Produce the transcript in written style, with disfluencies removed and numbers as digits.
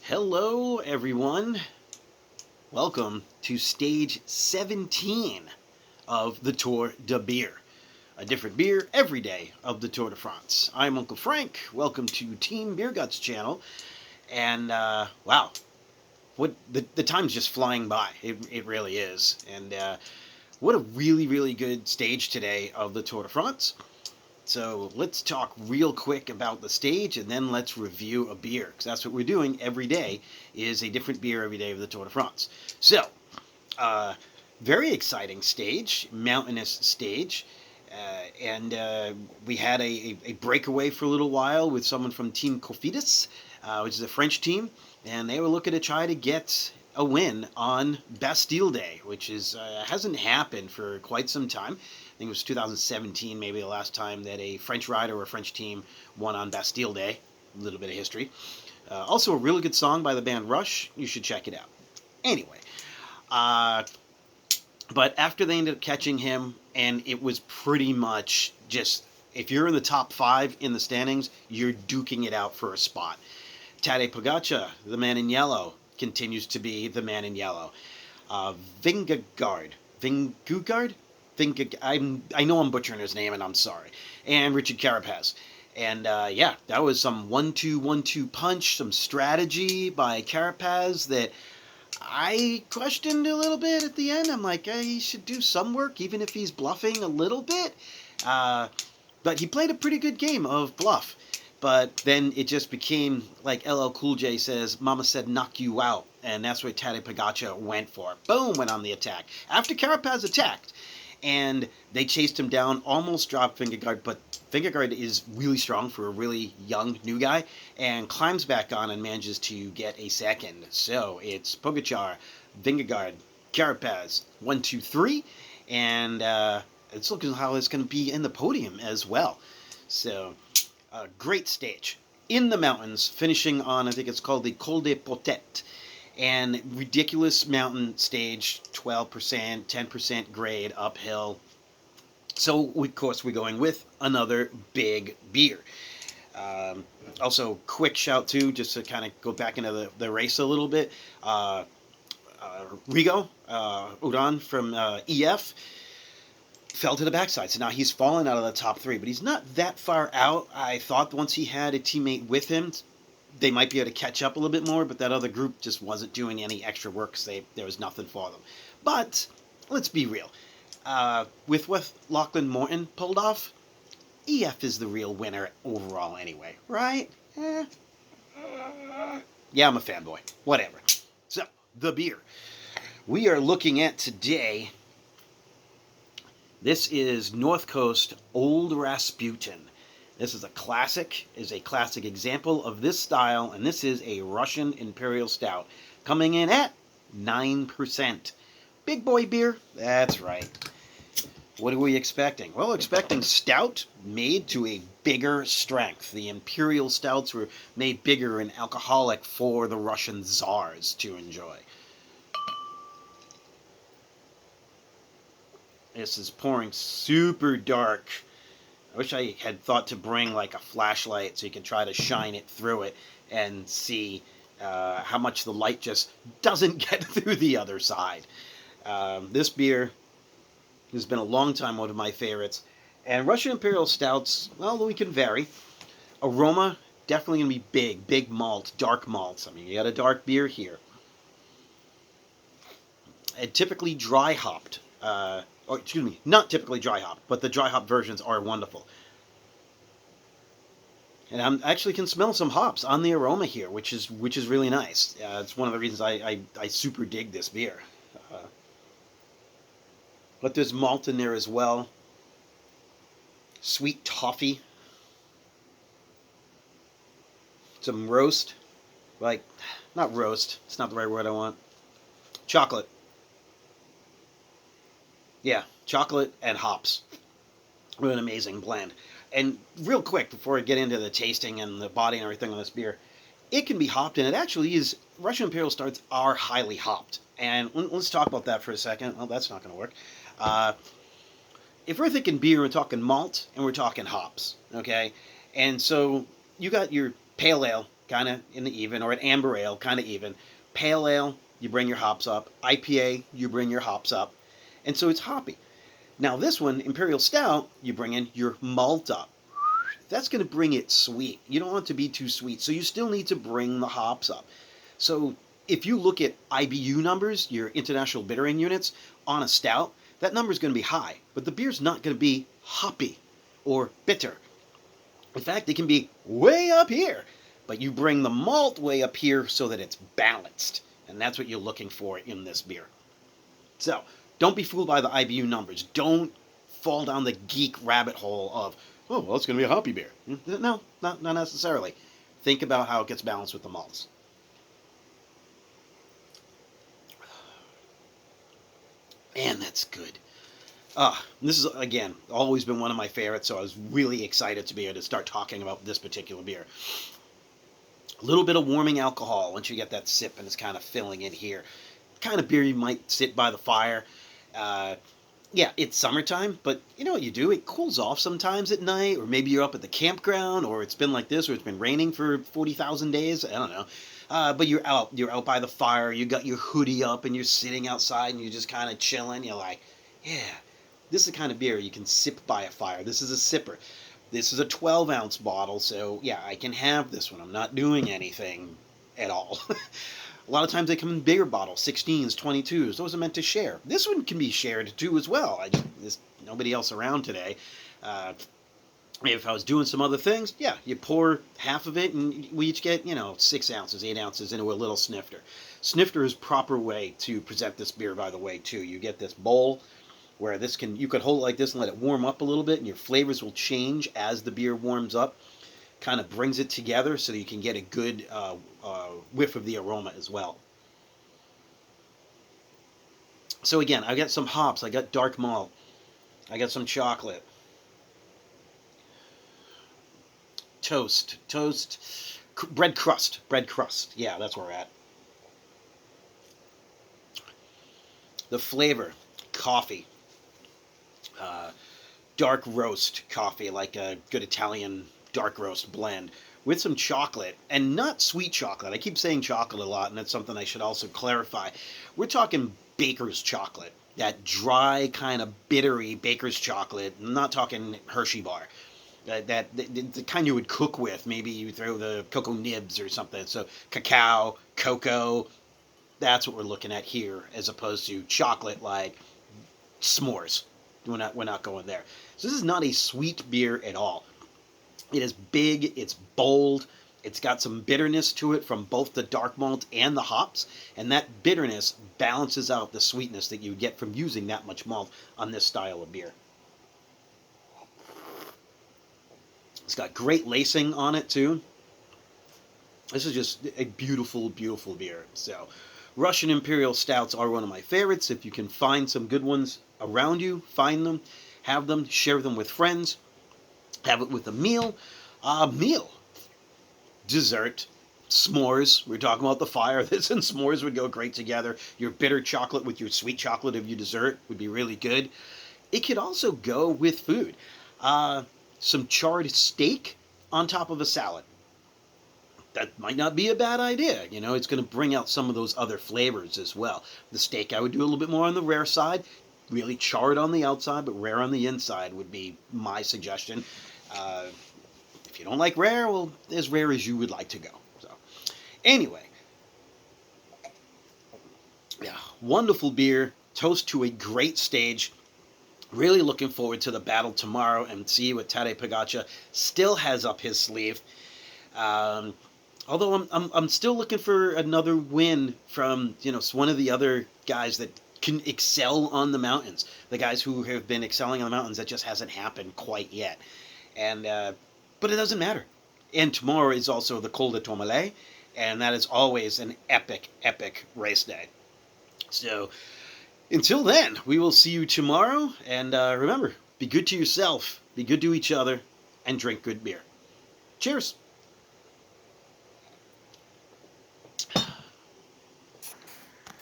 Hello, everyone. Welcome to stage 17 of the Tour de Beer. A different beer every day of the Tour de France. I'm Uncle Frank. Welcome to Team Beer Guts channel. And wow, what the time's just flying by. It really is. And what a really good stage today of the Tour de France. So let's talk real quick about the stage, and then let's review a beer, because that's what we're doing every day, is a different beer every day of the Tour de France. So, very exciting stage, mountainous stage, and we had a breakaway for a little while with someone from Team Cofidis, which is a French team, and they were looking to try to get a win on Bastille Day, which is hasn't happened for quite some time. I think it was 2017, maybe the last time that a French rider or a French team won on Bastille Day. A little bit of history. Also, a really good song by the band Rush. You should check it out. Anyway, but after they ended up catching him, and it was pretty much just, if you're in the top 5 in the standings, you're duking it out for a spot. Tadej Pogacar, the man in yellow, continues to be the man in yellow. Vingegaard, I know I'm butchering his name, and I'm sorry. And Richard Carapaz. And yeah, that was some 1-2 punch, some strategy by Carapaz that I questioned a little bit at the end. I'm like, he should do some work, even if he's bluffing a little bit. But he played a pretty good game of bluff. But then it just became, like LL Cool J says, Mama said knock you out. And that's what Tadej Pogacar went for. Boom, went on the attack. After Carapaz attacked. And they chased him down, almost dropped Vingegaard, but Vingegaard is really strong for a really young new guy, and climbs back on and manages to get a second. So it's Pogacar, Vingegaard, Carapaz, 1, 2, 3, and it's looking how it's going to be in the podium as well. So, great stage. In the mountains, finishing on, I think it's called the Col des Potets. And ridiculous mountain stage, 12%, 10% grade, uphill. So, of course, we're going with another big beer. Also, quick shout, too, just to kind of go back into the race a little bit. Rigo Uran from EF fell to the backside. So now he's fallen out of the top 3, but he's not that far out. I thought once he had a teammate with him, they might be able to catch up a little bit more, but that other group just wasn't doing any extra work because there was nothing for them. But let's be real. With what Lachlan Morton pulled off, EF is the real winner overall anyway, right? Yeah, I'm a fanboy. Whatever. So, the beer. We are looking at today, this is North Coast Old Rasputin. This is a classic example of this style, and this is a Russian Imperial Stout, coming in at 9%. Big boy beer? That's right. What are we expecting? Well, expecting stout made to a bigger strength. The Imperial Stouts were made bigger and alcoholic for the Russian czars to enjoy. This is pouring super dark. I wish I had thought to bring like a flashlight so you can try to shine it through it and see how much the light just doesn't get through the other side. This beer has been a long time one of my favorites. And Russian Imperial Stouts, well, we can vary. Aroma, definitely going to be big malt, dark malts. I mean, you got a dark beer here. And typically dry hopped. Or excuse me, not typically dry hopped, but the dry hop versions are wonderful. And I actually can smell some hops on the aroma here, which is really nice. It's one of the reasons I super dig this beer. But there's malt in there as well. Sweet toffee. Some roast. Like, not roast. It's not the right word I want. Chocolate. Yeah, chocolate and hops. What an amazing blend. And real quick, before I get into the tasting and the body and everything on this beer, it can be hopped, and it actually is. Russian Imperial Stouts are highly hopped. And let's talk about that for a second. Well, that's not going to work. If we're thinking beer, we're talking malt, and we're talking hops, okay? And so you got your pale ale kind of in the even, or an amber ale, kind of even. Pale ale, you bring your hops up. IPA, you bring your hops up. And so it's hoppy. Now this one, Imperial Stout, you bring in your malt up. That's going to bring it sweet. You don't want it to be too sweet, so you still need to bring the hops up. So if you look at IBU numbers, your international bittering units, on a stout, that number is going to be high, but the beer's not going to be hoppy or bitter. In fact, it can be way up here, but you bring the malt way up here so that it's balanced, and that's what you're looking for in this beer. So don't be fooled by the IBU numbers. Don't fall down the geek rabbit hole of, oh, well, it's going to be a hoppy beer. No, not necessarily. Think about how it gets balanced with the malts. Man, that's good. This is, again, always been one of my favorites, so I was really excited to be able to start talking about this particular beer. A little bit of warming alcohol once you get that sip and it's kind of filling in here. Kind of beer you might sit by the fire. Yeah, it's summertime, but you know what you do? It cools off sometimes at night, or maybe you're up at the campground, or it's been like this, or it's been raining for 40,000 days. I don't know. But you're out by the fire, you got your hoodie up, and you're sitting outside, and you're just kind of chilling. You're like, yeah, this is the kind of beer you can sip by a fire. This is a sipper. This is a 12-ounce bottle, so yeah, I can have this one. I'm not doing anything at all. A lot of times they come in bigger bottles, 16s, 22s. Those are meant to share. This one can be shared too as well. There's nobody else around today. Maybe if I was doing some other things, yeah, you pour half of it, and we each get, 6 ounces, 8 ounces into a little snifter. Snifter is proper way to present this beer, by the way, too. You get this bowl where you could hold it like this and let it warm up a little bit, and your flavors will change as the beer warms up. Kind of brings it together so that you can get a good whiff of the aroma as well. So again, I got some hops, I got dark malt, I got some chocolate. Toast, bread crust, yeah, that's where we're at. The flavor, coffee, dark roast coffee, like a good Italian dark roast blend, with some chocolate, and not sweet chocolate. I keep saying chocolate a lot, and that's something I should also clarify. We're talking baker's chocolate, that dry kind of bittery baker's chocolate. I'm not talking Hershey bar. The kind you would cook with. Maybe you throw the cocoa nibs or something. So cacao, cocoa, that's what we're looking at here, as opposed to chocolate like s'mores. We're not going there. So this is not a sweet beer at all. It is big, it's bold, it's got some bitterness to it from both the dark malt and the hops, and that bitterness balances out the sweetness that you get from using that much malt on this style of beer. It's got great lacing on it too. This is just a beautiful, beautiful beer. So, Russian Imperial Stouts are one of my favorites. If you can find some good ones around you, find them, have them, share them with friends, have it with a meal. Dessert, s'mores. We're talking about the fire. This and s'mores would go great together. Your bitter chocolate with your sweet chocolate of your dessert would be really good. It could also go with food. Some charred steak on top of a salad. That might not be a bad idea. It's going to bring out some of those other flavors as well. The steak I would do a little bit more on the rare side. Really charred on the outside, but rare on the inside would be my suggestion. If you don't like rare, well, as rare as you would like to go. So, anyway. Yeah, wonderful beer. Toast to a great stage. Really looking forward to the battle tomorrow and see what Tadej Pogačar still has up his sleeve. Although I'm still looking for another win from one of the other guys that can excel on the mountains. The guys who have been excelling on the mountains, that just hasn't happened quite yet. And but it doesn't matter. And tomorrow is also the Col de Tourmalet, and that is always an epic, epic race day. So until then, we will see you tomorrow. And remember, be good to yourself, be good to each other, and drink good beer. Cheers.